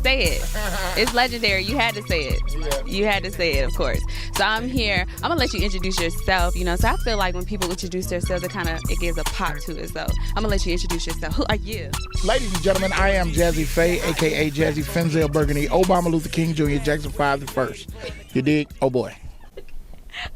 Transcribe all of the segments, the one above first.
Say it. It's legendary. You had to say it. Yeah. You had to say it, of course. So I'm here. I'm gonna let you introduce yourself. So I feel like when people introduce themselves, it gives a pop to it. So I'm gonna let you introduce yourself. Who are you? Ladies and gentlemen, I am JazzePha, aka Jazzy Fenzel Burgundy, Obama Luther King Jr., Jackson 5 the first. You dig? Oh boy.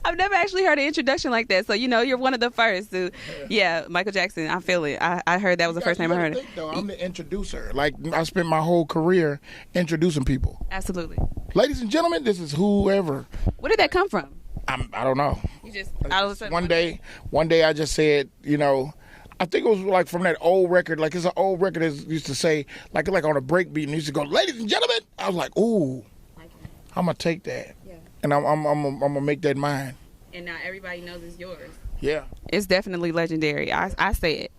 I've never actually heard an introduction like that. So you're one of the first. So, yeah, Michael Jackson. I feel it. I heard that was the first name I heard. I'm the introducer. Like I spent my whole career introducing people. Absolutely. Ladies and gentlemen, this is whoever. Where did that come from? I don't know. You just all of a sudden one day I just said, I think it was like from that old record. Like it's an old record that used to say like on a break beat and used to go, "Ladies and gentlemen." I was like, "Ooh, I'm gonna take that." And I'm gonna make that mine. And now everybody knows it's yours. Yeah. It's definitely legendary. I say it.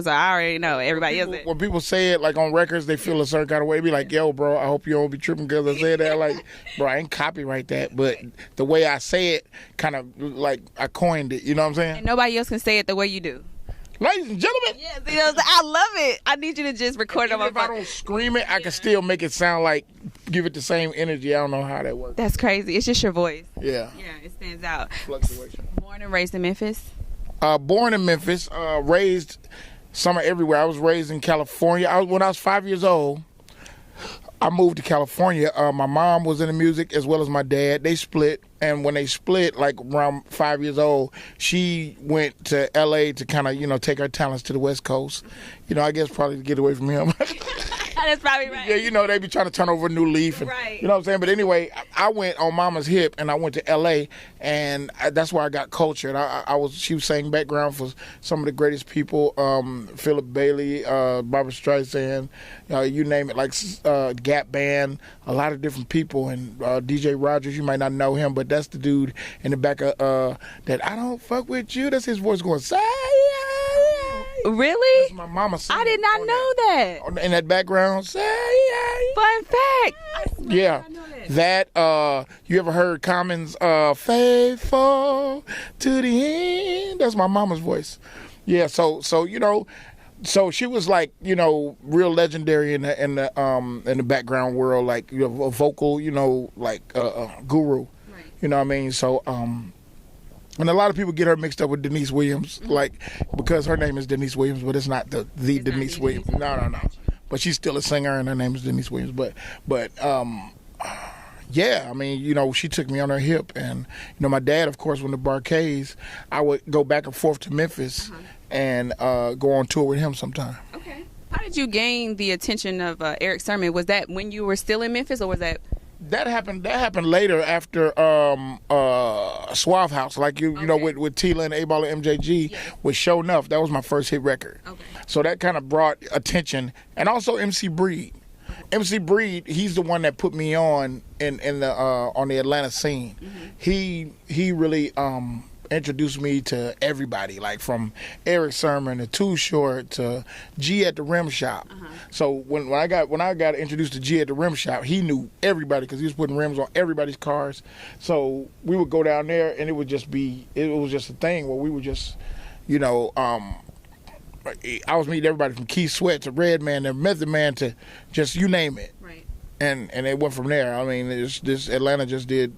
So I already know. Everybody else. When people say it like on records, they feel a certain kind of way. Be like, "Yo, bro, I hope you don't be tripping because I said that." Like, bro, I ain't copyright that, but the way I say it, kind of like I coined it. You know what I'm saying? And nobody else can say it the way you do. Ladies and gentlemen. Yes, I love it. I need you to just record it on my phone. If I don't scream it, I can still make it sound like, give it the same energy. I don't know how that works. That's crazy. It's just your voice. Yeah. Yeah, it stands out. Fluctuation. Born and raised in Memphis? Born in Memphis, raised summer everywhere. I was raised in California. When I was 5 years old, I moved to California. My mom was into music as well as my dad. They split, and when they split, like around 5 years old, she went to L.A. to kind of, take her talents to the West Coast. I guess probably to get away from him. That's probably right. Yeah, they be trying to turn over a new leaf. And, right. You know what I'm saying? But anyway, I went on Mama's hip, and I went to L.A., and that's where I got cultured. She was saying background for some of the greatest people, Philip Bailey, Barbra Streisand, you name it, like Gap Band, a lot of different people. And DJ Rogers, you might not know him, but that's the dude in the back of that I don't fuck with you. That's his voice going, say. Really? That's my mama singing. I did not know that. In that background, say. Fun fact. Yeah. That you ever heard Common's faithful to the end? That's my mama's voice. Yeah, so she was like, real legendary in the background world, like a vocal, like guru. Right. You know what I mean? So and a lot of people get her mixed up with Denise Williams, like because her name is Denise Williams, but it's not the Denise Williams. No. But she's still a singer, and her name is Denise Williams. But yeah, I mean, she took me on her hip, and my dad, of course, when the Barcades, I would go back and forth to Memphis and go on tour with him sometime. Okay. How did you gain the attention of Eric Sermon? Was that when you were still in Memphis, or was that? That happened later after Suave House, like with Tila and A-Ball and MJG with Show Enough. That was my first hit record. Okay. So that kind of brought attention, and also MC Breed. MC Breed, he's the one that put me on in the on the Atlanta scene. Mm-hmm. He really introduced me to everybody, like from Eric Sermon to Too Short to G at the Rim Shop. So when I got introduced to G at the Rim Shop, he knew everybody because he was putting rims on everybody's cars. So we would go down there, and it was just a thing where we would just, I was meeting everybody from Keith Sweat to Redman to Method Man to just you name it. Right. And it went from there. I mean, this Atlanta just did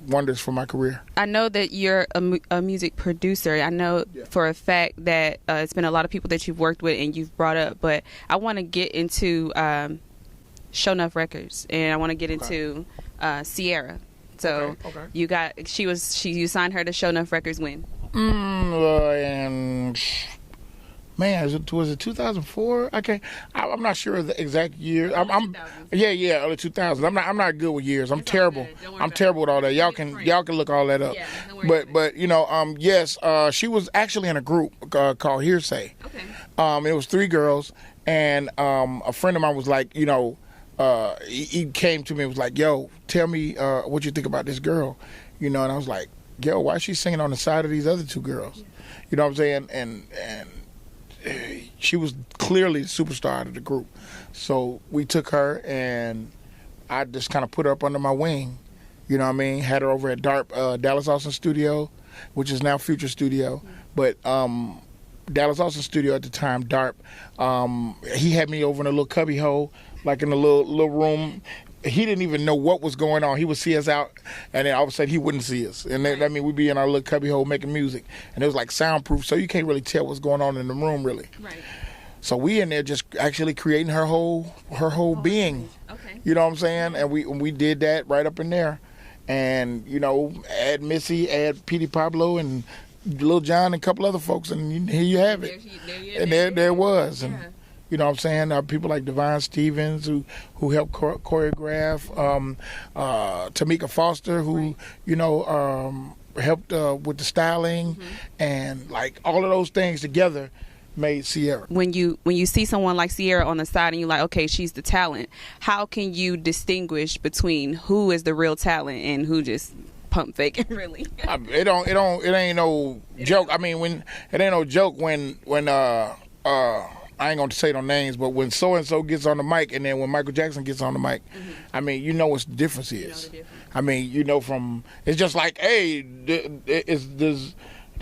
wonders for my career. I know that you're a music producer. I know for a fact that it's been a lot of people that you've worked with and you've brought up, but I want to get into Show Enough Records, and I want to get into Ciara. So you signed her to Show Enough Records when? And man, was it 2004? I'm not sure of the exact year. Early 2000s. I'm not good with years. I'm terrible. I'm terrible with all that. Y'all can look all that up. Yeah, but yes, she was actually in a group called Hearsay. Okay. It was 3 girls, and a friend of mine was like, he came to me and was like, "Yo, tell me what you think about this girl," and I was like, "Yo, why is she singing on the side of these other 2 girls?" Yeah. You know what I'm saying? And she was clearly the superstar of the group. So we took her, and I just kind of put her up under my wing. You know what I mean? Had her over at DARP, Dallas Austin Studio, which is now Future Studio. But Dallas Austin Studio at the time, DARP, he had me over in a little cubby hole like in a little room. He didn't even know what was going on. He would see us out, and then all of a sudden he wouldn't see us. And then, I mean, we'd be in our little cubby hole making music, and it was like soundproof, so you can't really tell what's going on in the room, really. Right. So we in there just actually creating her whole being. Okay. You know what I'm saying? And we did that right up in there, and you know, add Missy, add Petey Pablo, and Lil Jon, and a couple other folks, and here you have it. And there it was. And, you know what I'm saying? People like Divine Stevens who helped choreograph, Tamika Foster who, you know, helped with the styling, and like all of those things together made Ciara. When you see someone like Ciara on the side and you're like, okay, she's the talent, how can you distinguish between who is the real talent and who just pump faking, really? It ain't no joke. I mean, when it ain't no joke when I ain't gonna say no names, but when so and so gets on the mic, and then when Michael Jackson gets on the mic, I mean, you know what the difference is. I mean, you know, from it's just like, hey, does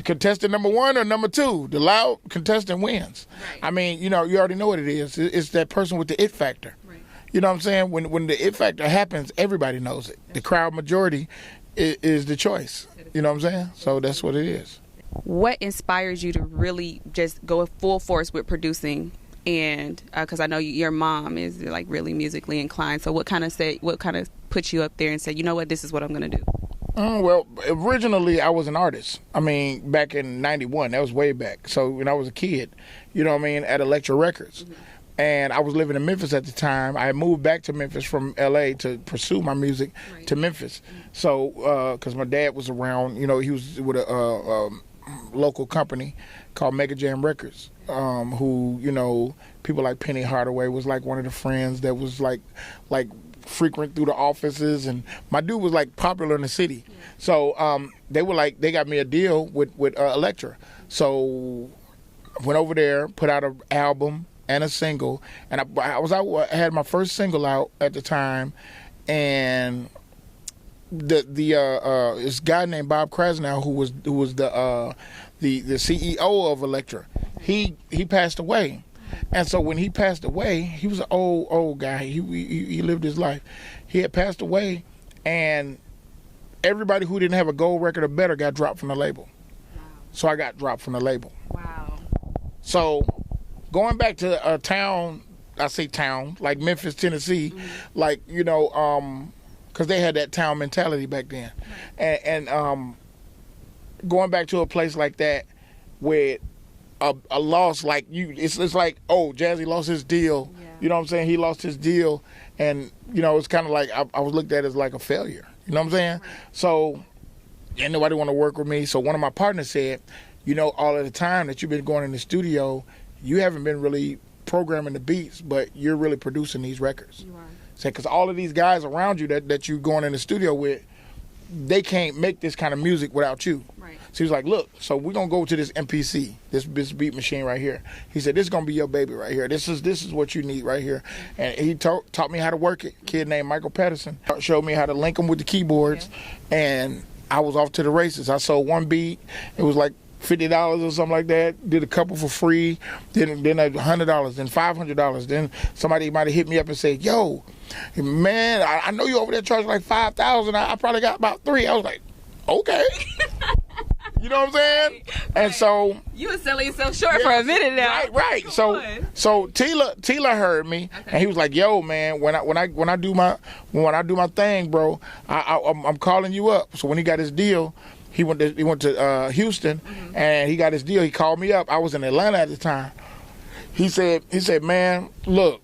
contestant number 1 or number 2? The loud contestant wins. Right. I mean, you know, you already know what it is. It's that person with the it factor. Right. You know what I'm saying? When the it factor happens, everybody knows it. The crowd majority is the choice. You know what I'm saying? So that's what it is. What inspires you to really just go full force with producing? And because I know your mom is like really musically inclined, so what kind of put you up there and said, you know what, this is what I'm gonna do? Well, originally I was an artist. I mean, back in '91, that was way back. So when I was a kid, you know what I mean, at Elektra Records. And I was living in Memphis at the time. I moved back to Memphis from LA to pursue my music to Memphis. So, because my dad was around, you know, he was with a local company called Mega Jam Records, who, you know, people like Penny Hardaway was like one of the friends that was like frequent through the offices, and my dude was like popular in the city. So they got me a deal with Elektra. So I went over there, put out an album and a single, and I had my first single out at the time, and this guy named Bob Krasnow, who was the CEO of Elektra, he passed away. And so when he passed away, he was an old guy. He lived his life. He had passed away, and everybody who didn't have a gold record or better got dropped from the label. Wow. So I got dropped from the label. Wow. So going back to a town, I say town, like Memphis, Tennessee, like, you know, because they had that town mentality back then. And going back to a place like that where a loss, like it's like, oh, Jazze lost his deal. Yeah. You know what I'm saying? He lost his deal, and you know, it's kind of like I was looked at as like a failure. You know what I'm saying? Right. So, and nobody want to work with me. So one of my partners said, you know, all of the time that you've been going in the studio, you haven't been really programming the beats, but you're really producing these records. You are. Say, because all of these guys around you that you're going in the studio with, they can't make this kind of music without you. Right. So he's like, look, so we're going to go to this MPC, this beat machine right here. He said, this is going to be your baby right here. This is what you need right here. And he taught me how to work it. A kid named Michael Patterson showed me how to link them with the keyboards. Okay. And I was off to the races. I sold one beat. It was like $50 or something like that. Did a couple for free. Then $100, then $500. Then somebody might have hit me up and said, yo, man, I know you over there charging like $5,000. I probably got about $3,000. I was like, okay. You know what I'm saying? Right. And so you were selling yourself short for a minute now. Right. So Tila heard me, okay. And he was like, yo, man, when I do my thing, bro, I'm calling you up. So when he got his deal, he went to Houston, and he got his deal. He called me up. I was in Atlanta at the time. He said, man, look,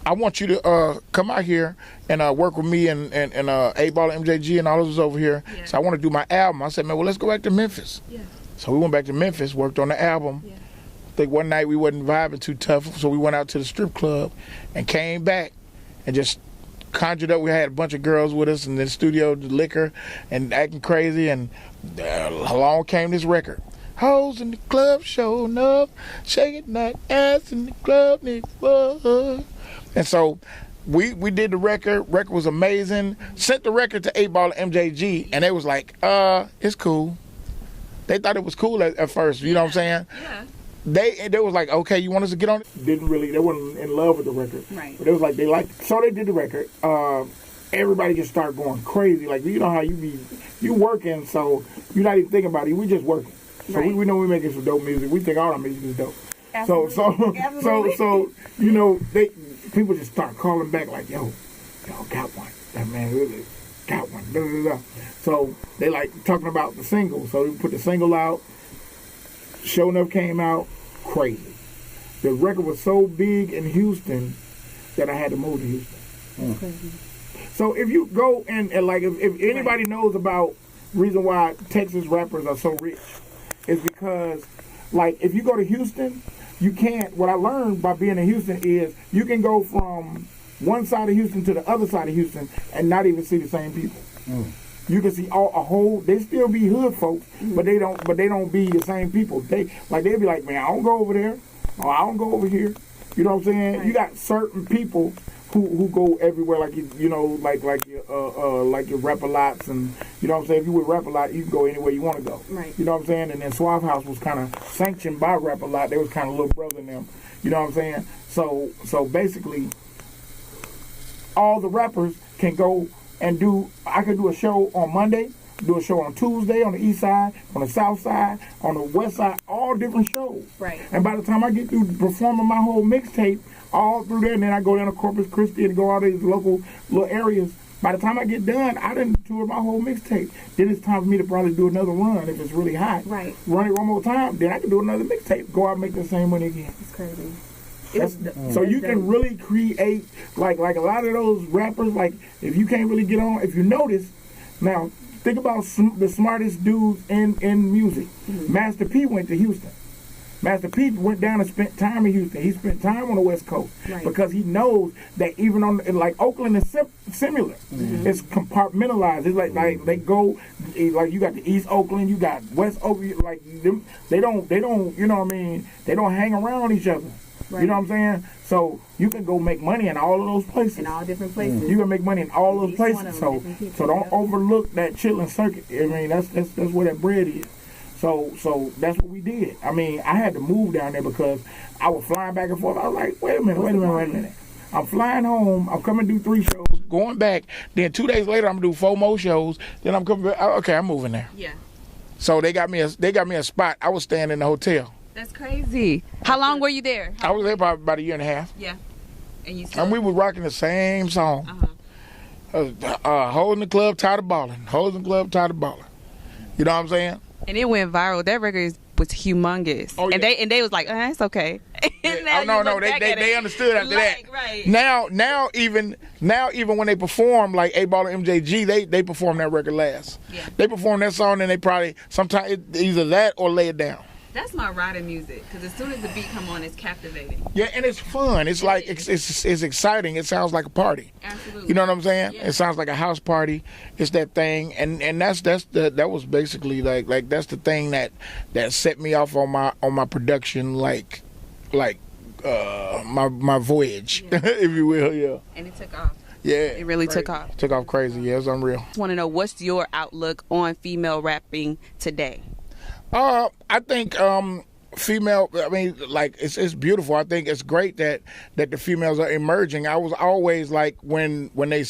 I want you to come out here and work with me and 8Ball MJG and all of us over here. Yeah. So I want to do my album. I said, man, well, let's go back to Memphis. Yeah. So we went back to Memphis, worked on the album. Yeah. I think one night we wasn't vibing too tough, so we went out to the strip club and came back and just conjured up. We had a bunch of girls with us in the studio, the liquor, and acting crazy, and along came this record. Hoes in the club showing up, shaking that ass in the club, nigga. And so we did the record. Record was amazing. Sent the record to 8Ball MJG, and they was like, it's cool. They thought it was cool at first, you know what I'm saying? Yeah. they was like, okay, you want us to get on it? They weren't in love with the record. Right. But it was like they liked it. So they did the record. Everybody just started going crazy. Like, you know how you working, so you're not even thinking about it. We just working. So right. we know we're making some dope music. We think all our music is dope. Absolutely. So you know, people just start calling back like, yo, got one. That man really got one. Da, da, da. So they like talking about the single. So we put the single out. Show Enough came out. Crazy. The record was so big in Houston that I had to move to Houston. Crazy. So if you go and like if anybody knows about reason why Texas rappers are so rich, is because like if you go to Houston, you can't. What I learned by being in Houston is you can go from one side of Houston to the other side of Houston and not even see the same people. You can see a whole. They still be hood folks, but they don't be the same people. They'd be like, man, I don't go over there, or I don't go over here. You know what I'm saying? Right. You got certain people who go everywhere, like your Rap-A-Lots, and you know what I'm saying. If you with Rap-A-Lot, you can go anywhere you want to go. Right. You know what I'm saying. And then Suave House was kind of sanctioned by Rap-A-Lot. They was kind of little brother in them. You know what I'm saying. So basically, all the rappers can go and do. I could do a show on Monday, do a show on Tuesday on the east side, on the south side, on the west side, all different shows. Right. And by the time I get through performing my whole mixtape, all through there, and then I go down to Corpus Christi and go out to these local little areas. By the time I get done, I didn't tour my whole mixtape. Then it's time for me to probably do another run if it's really hot. Right. Run it one more time, then I can do another mixtape. Go out and make the same money again. It's crazy. So you can really create, like a lot of those rappers, like if you can't really get on, if you notice, now think about the smartest dudes in music. Master P went to Houston. Master P went down and spent time in Houston. He spent time on the West Coast because he knows that even on like Oakland is similar. It's compartmentalized. It's like they go like you got the East Oakland, you got West Oakland. Like them, they don't you know what I mean? They don't hang around each other. Right. You know what I'm saying? So you can go make money in all of those places. In all different places. You can make money in all those places. So don't overlook that chilling circuit. I mean that's where that bread is. So that's what we did. I mean, I had to move down there because I was flying back and forth. I was like, wait a minute. I'm flying home. I'm coming to do 3 shows, going back. Then 2 days later, I'm gonna do 4 more shows. Then I'm coming back. Okay, I'm moving there. Yeah. So they got me a spot. I was staying in the hotel. That's crazy. How long were you there? I was there about a year and a half. Yeah. And we were rocking the same song. Holding the club, tired of balling. Holding the club, tired of balling. You know what I'm saying? And it went viral. That record was humongous. Oh, yeah. And they was like, it's okay. Yeah. No. They understood after that. Right. Now even when they perform like A-Ball and MJG, they perform that record last. Yeah. They perform that song and they probably sometimes either that or Lay It Down. That's my riding music because as soon as the beat come on, it's captivating. Yeah, and it's fun. It's like it's exciting. It sounds like a party. Absolutely. You know what I'm saying? Yeah. It sounds like a house party. It's that thing, and that was basically like that's the thing that set me off on my production like my voyage, if you will. Yeah. And it took off. Yeah, it really took off. Took off crazy. Yeah, it's unreal. I want to know what's your outlook on female rapping today. I think female. I mean, like it's beautiful. I think it's great that the females are emerging. I was always like when they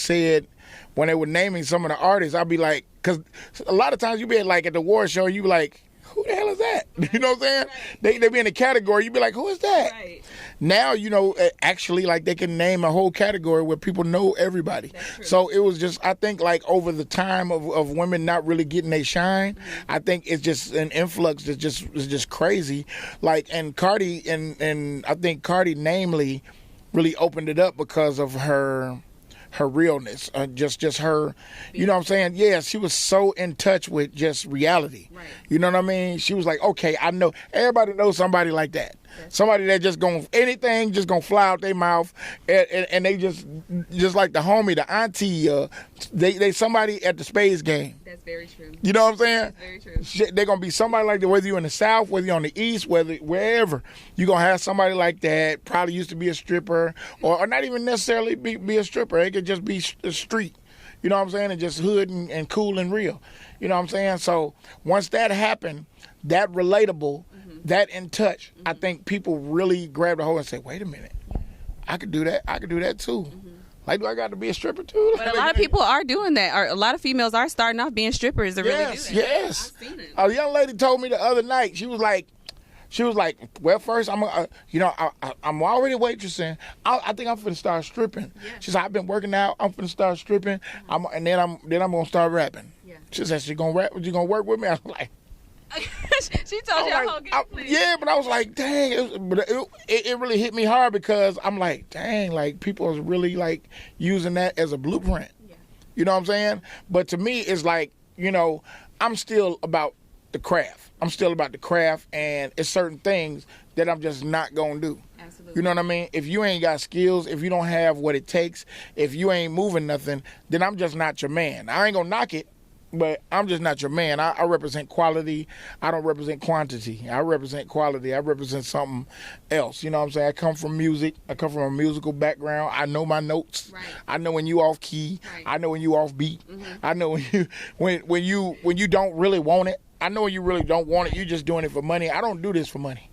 were naming some of the artists, I'd be like, because a lot of times you be like at the award show, you be like, who the hell is that? Right. You know what I'm saying? Right. They be in a category, you be like, who is that? Right. Now, you know, actually, like they can name a whole category where people know everybody. So it was just, I think, like over the time of women not really getting their shine, I think it's just an influx that's just crazy. Like, and Cardi, and I think Cardi, namely, really opened it up because of her realness, just her, you know what I'm saying? Yeah, she was so in touch with just reality. Right. You know what I mean? She was like, okay, I know, everybody knows somebody like that. Somebody that just anything just gonna fly out their mouth, and they just like the homie, the auntie, they somebody at the Spades game. That's very true. You know what I'm saying? That's very true. They're gonna be somebody like that, whether you're in the South, whether you're on the East, wherever. You're gonna have somebody like that, probably used to be a stripper, or not even necessarily be a stripper. It could just be a street. You know what I'm saying? And just hood and cool and real. You know what I'm saying? So once that happened, that relatable that in touch, I think people really grab the hold and say, wait a minute, I could do that. I could do that too. Like, do I got to be a stripper too? But a lot of people are doing that. Or a lot of females are starting off being strippers to really do that. Yes. I've seen it. A young lady told me the other night, she was like, well, first, I'm already waitressing. I think I'm finna start stripping. Yeah. She said, I've been working out. I'm finna start stripping. And then I'm gonna start rapping. Yeah. She said, she gonna rap? You gonna work with me? I was like, She told you a whole game plan. yeah, but I was like, dang, it really hit me hard because I'm like, dang, like people is really like using that as a blueprint. Yeah. You know what I'm saying? But to me, it's like, I'm still about the craft. I'm still about the craft, and it's certain things that I'm just not gonna do. Absolutely. You know what I mean? If you ain't got skills, if you don't have what it takes, if you ain't moving nothing, then I'm just not your man. I ain't gonna knock it, but I'm just not your man. I represent quality. I don't represent quantity. I represent quality. I represent something else. You know what I'm saying? I come from music. I come from a musical background. I know my notes. Right. I know when you off key. Right. I know when you off beat. I know when you don't really want it. I know when you really don't want it. You're just doing it for money. I don't do this for money.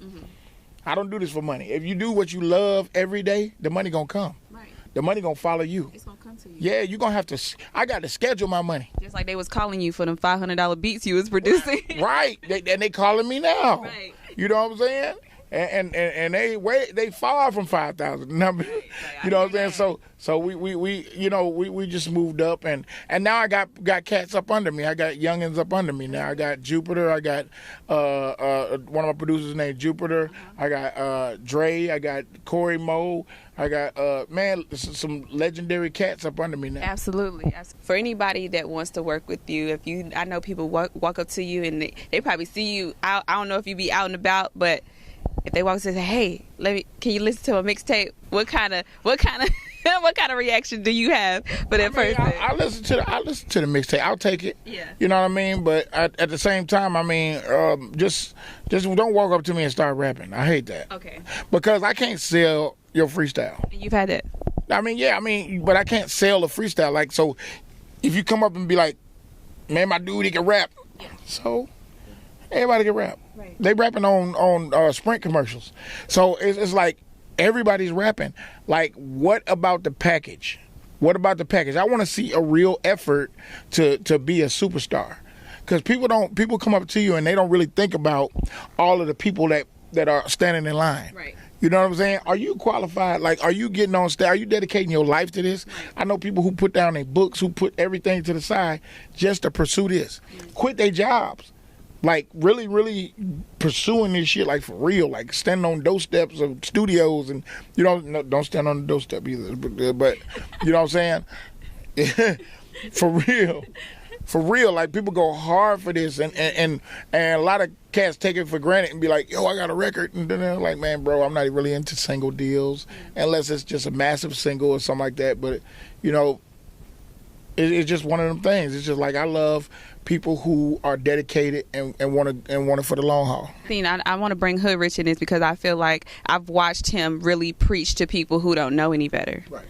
I don't do this for money. If you do what you love every day, the money gonna come. Right. The money gonna follow you. It's gonna come to you. Yeah, you gonna have to. I got to schedule my money. Just like they was calling you for them $500 beats you was producing. Right. And they calling me now. Right. You know what I'm saying? And they far from 5,000 number. Right. You know what I'm saying? So we just moved up and now I got cats up under me. I got youngins up under me now. I got Jupiter. I got one of my producers named Jupiter. I got Dre. I got Corey Moe. I got some legendary cats up under me now. Absolutely. For anybody that wants to work with you, I know people walk up to you and they probably see you out. I don't know if you be out and about, but if they walk and say, "Hey, can you listen to a mixtape?" What kind of what kind of reaction do you have for that person? I listen to the mixtape. I'll take it. Yeah. You know what I mean? But at the same time, I mean, just don't walk up to me and start rapping. I hate that. Okay. Because I can't sell your freestyle. You've had that. I mean, but I can't sell a freestyle. Like, so if you come up and be like, "Man, my dude, he can rap," so everybody can rap. Right. They rapping on Sprint commercials. So it's like everybody's rapping. Like, what about the package? What about the package? I want to see a real effort to be a superstar. Because people come up to you and they don't really think about all of the people that are standing in line. Right. You know what I'm saying? Are you qualified? Like, are you getting on stage? Are you dedicating your life to this? Right. I know people who put down their books, who put everything to the side just to pursue this. Quit their jobs. Like, really, really pursuing this shit, like, for real. Like, standing on doorsteps of studios and, don't stand on the doorstep either. But you know what I'm saying? For real. For real. Like, people go hard for this. And a lot of cats take it for granted and be like, "Yo, I got a record." And then they're like, "Man, bro, I'm not really into single deals." Unless it's just a massive single or something like that. But, it's just one of them things. It's just like, I love people who are dedicated and want it for the long haul. I want to bring Hood Rich in this because I feel like I've watched him really preach to people who don't know any better. Right.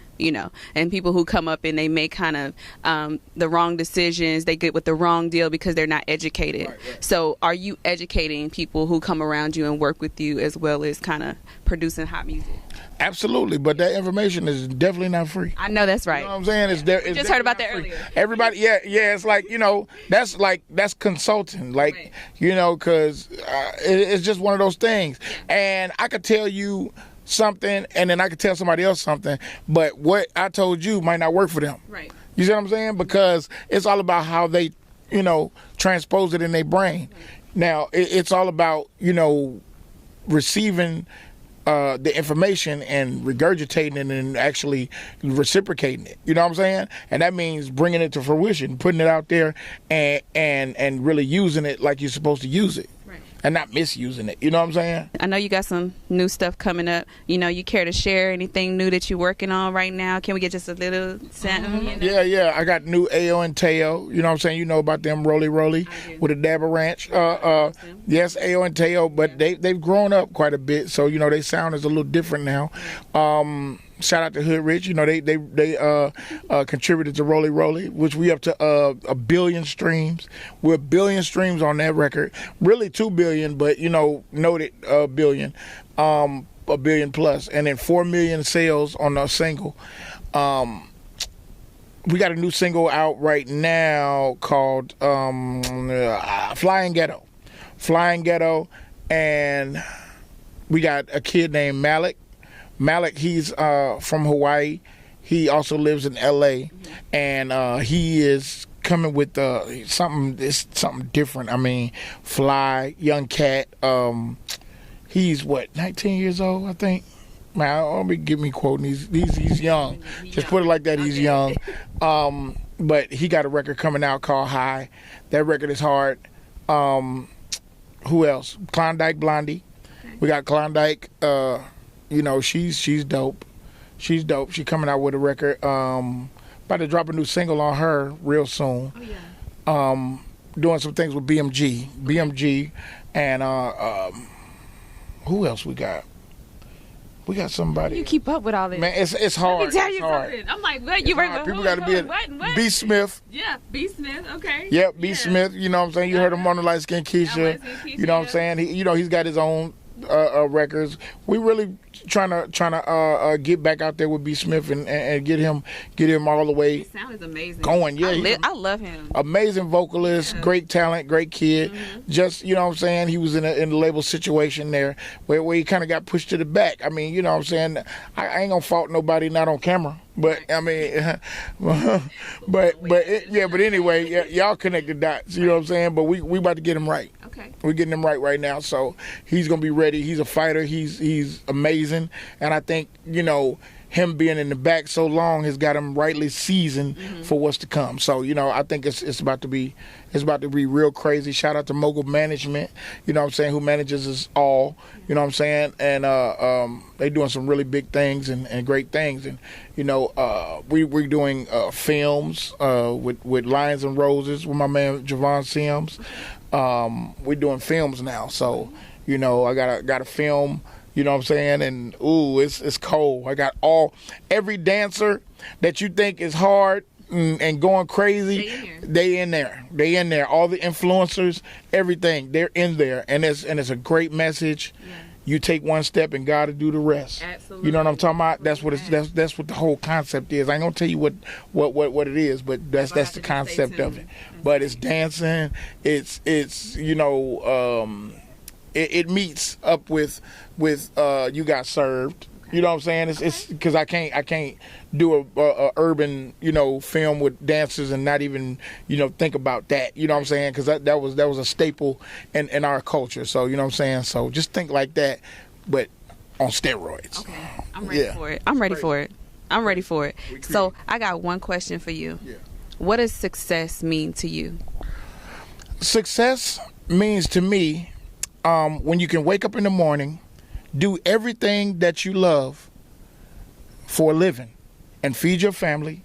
And people who come up and they make kind of the wrong decisions. They get with the wrong deal because they're not educated. Right. So are you educating people who come around you and work with you as well as kind of producing hot music? Absolutely, but that information is definitely not free. I know that's right. You know what I'm saying? It's just heard about that free. earlier. Everybody, yeah, it's like, that's consulting, like, Right. Because it's just one of those things. And I could tell you something, and then I could tell somebody else something, but what I told you might not work for them. Right. You see what I'm saying? Because it's all about how they, transpose it in their brain. Right. Now, it's all about, receiving the information and regurgitating it and actually reciprocating it. You know what I'm saying? And that means bringing it to fruition, putting it out there and really using it like you're supposed to use it. Right. And not misusing it. You know what I'm saying? I know you got some new stuff coming up. You care to share anything new that you're working on right now? Can we get just a little something? Yeah. I got new Ayo and Teo. You know what I'm saying? You know about them Roly with a dab of ranch. Yes, Ayo and Teo, but they've grown up quite a bit. So, they sound is a little different now. Shout out to Hood Rich. You know, they contributed to Rolly Rolly, which we up to 1 billion streams. We're 1 billion streams on that record. Really 2 billion, but you know, noted billion, 1 billion plus, and then 4 million sales on the single. We got a new single out right now called Flying Ghetto. Flying Ghetto, and we got a kid named Malik. Malik, he's from Hawaii. He also lives in LA, and he is coming with something different. I mean, fly, young cat. He's what, 19 years old, I think. Man, don't get me quoting. He's young. Just put it like that. He's young. But he got a record coming out called High. That record is hard. Who else? Klondike Blondie. We got Klondike. You know, she's dope. She's dope. She coming out with a record. About to drop a new single on her real soon. Oh yeah. Doing some things with BMG, and who else we got? We got somebody. You keep up with all this. Man, it's hard. Let me tell you hard. something. I'm like, what? You ready? People got to be B. Smith. Yeah, B. Smith. Okay. Yep, B. Smith. You know what I'm saying? You heard him on the Light Skin Keisha. You know what I'm saying? He's got his own records. We really trying to get back out there with B. Smith and get him all the way. His sound is amazing. Going, yeah. I love him. Amazing vocalist, great talent, great kid. Just, you know what I'm saying, he was in the label situation there where he kind of got pushed to the back. I mean, you know what I'm saying, I ain't gonna fault nobody not on camera. But I mean, but anyway, y'all connect the dots. You know what I'm saying. But we about to get him right. Okay. We're getting him right now. So he's gonna be ready. He's a fighter. He's amazing. And I think, you know, him being in the back so long has got him rightly seasoned for what's to come. So, you know, I think it's about to be real crazy. Shout out to Mogul Management, you know what I'm saying, who manages us all, you know what I'm saying, and they doing some really big things and great things. And, you know, we're doing films with Lions and Roses with my man Javon Sims. We're doing films now. So, you know, I got a film. You know what I'm saying? And, ooh, it's cold. I got every dancer that you think is hard and going crazy, they in there. All the influencers, everything, they're in there. And it's a great message. Yeah. You take one step and God will do the rest. Absolutely. You know what I'm talking about? That's what the whole concept is. I ain't gonna tell you what it is, but that's the concept of it. But it's dancing. It's you know, it meets up with You Got Served. You know what I'm saying? It's because I can't do a urban, you know, film with dancers and not even, you know, think about that. You know what I'm saying? Because that was a staple in our culture. So, you know what I'm saying? So just think like that, but on steroids. Okay, I'm ready for it. I'm ready for it. So I got one question for you. Yeah. What does success mean to you? Success means to me when you can wake up in the morning, do everything that you love for a living, and feed your family,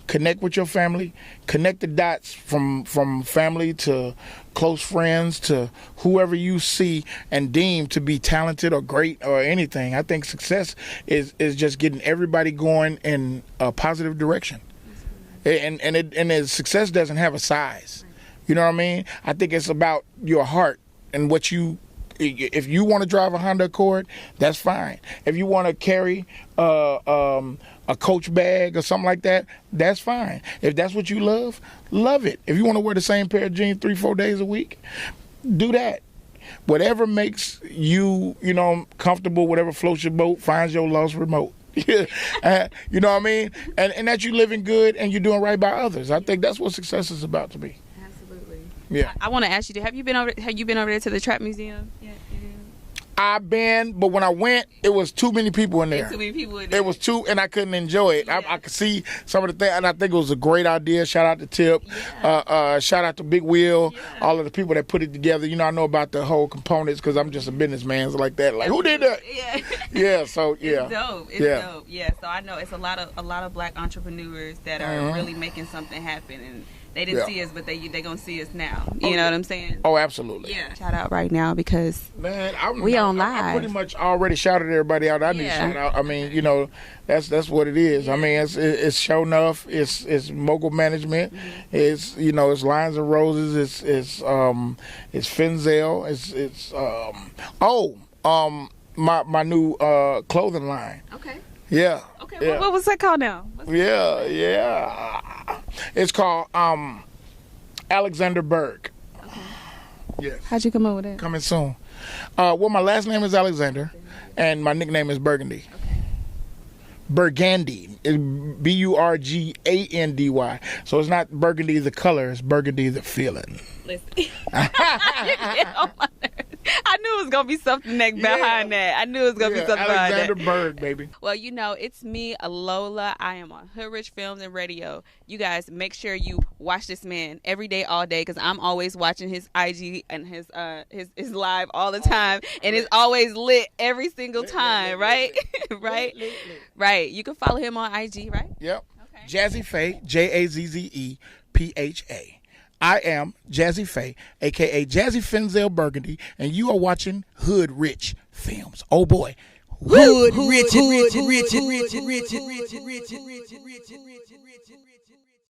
connect with your family, connect the dots from family to close friends to whoever you see and deem to be talented or great or anything. I think success is just getting everybody going in a positive direction. And success doesn't have a size. You know what I mean? I think it's about your heart and what you. If you want to drive a Honda Accord, that's fine. If you want to carry a Coach bag or something like that, that's fine. If that's what you love it. If you want to wear the same pair of jeans 3-4 days a week, do that. Whatever makes you, you know, comfortable, whatever floats your boat, finds your lost remote. You know what I mean? And that you living good and you're doing right by others. I think that's what success is about to be. Yeah. I want to ask you, have you been over there to the Trap Museum yet? I've been, but when I went, it was too many people in there. It was too, and I couldn't enjoy it. Yeah. I could see some of the things, and I think it was a great idea. Shout out to Tip. Yeah. Shout out to Big Wheel. Yeah. All of the people that put it together. You know, I know about the whole components because I'm just a businessman so like that. Like, who did that? Yeah. Yeah. So yeah. It's dope. It's dope. Yeah. So I know it's a lot of black entrepreneurs that are really making something happen, and they didn't see us, but they gonna see us now. You know what I'm saying? Oh, absolutely. Yeah. Shout out right now because man, we on on live. I pretty much already shouted everybody out. I need to shout out. I mean, you know, that's what it is. I mean, it's Show Enough. It's Mogul Management. It's, you know, it's Lines and Roses. It's Finzel. My new clothing line. Okay. Yeah. Okay. Yeah. What was that called now? Yeah. It's called Alexander Berg. Okay. Yes. How'd you come up with it? Coming soon. Well, my last name is Alexander, and my nickname is Burgundy. Okay. Burgundy. It's Burgandy. So it's not Burgundy the color, it's Burgundy the feeling. Listen. Oh my nerves. I knew it was gonna be something behind that. I knew it was gonna be something behind that. Alexander Berg, baby. Well, you know, it's me, Lola. I am on Hood Rich Films and Radio. You guys make sure you watch this man every day, all day, because I'm always watching his IG and his live all the time, and it's always lit every single time, right? Right. Right. You can follow him on IG, right? Yep. Okay. JazzePha, JazzePha. I am JazzePha, a.k.a. Jazzy Finzel Burgundy, and you are watching Hood Rich Films. Oh, boy. Hood Rich.